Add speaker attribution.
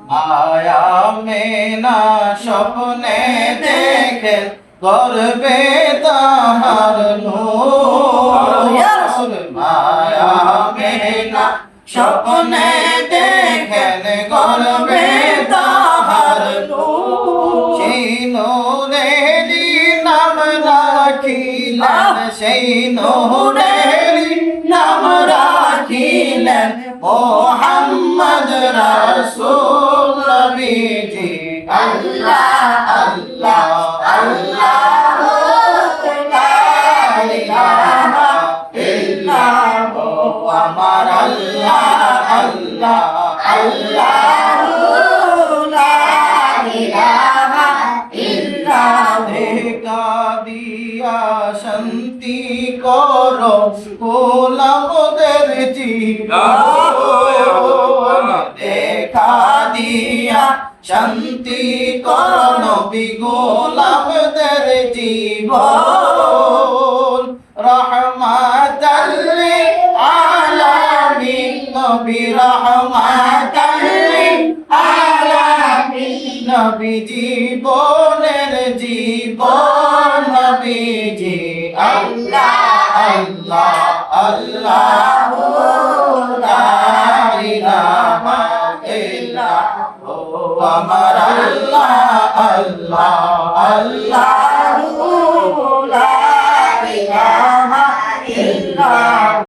Speaker 1: আয়া মেনা স্বপ্নে দেখেন গর্বে তাহার নূর মায়া মেনা স্বপ্নে দেখেন গর্বে তাহার নূর সেই নূরেরই নাম রাখিলেন সেই নূরেরই নাম রাখিলেন মোহাম্মদ রাসূল নবীজি আল্লাহ আল্লাহ আল্লাহ লা ইলাহা ইল্লাল্লাহ আমার আল্লাহ আল্লাহ আল্লাহ লা ইলাহা ইল্লাল্লাহ দিয়া শান্তি করো গোলামদের জীবন দেখা দিয়া শান্তি করো নবী গোলামদের জীবন রহমাতাল লিল আলামিন নবী রহমাতাল লিল আলামিন নবী জীবনের জীবন নবীজি আল্লাহ আল্লাহ আল্লাহ লা ইলাহা ইল্লাল্লাহ আমার আল্লাহ আল্লাহ আল্লাহ লা ইলাহা ইল্লাল্লাহ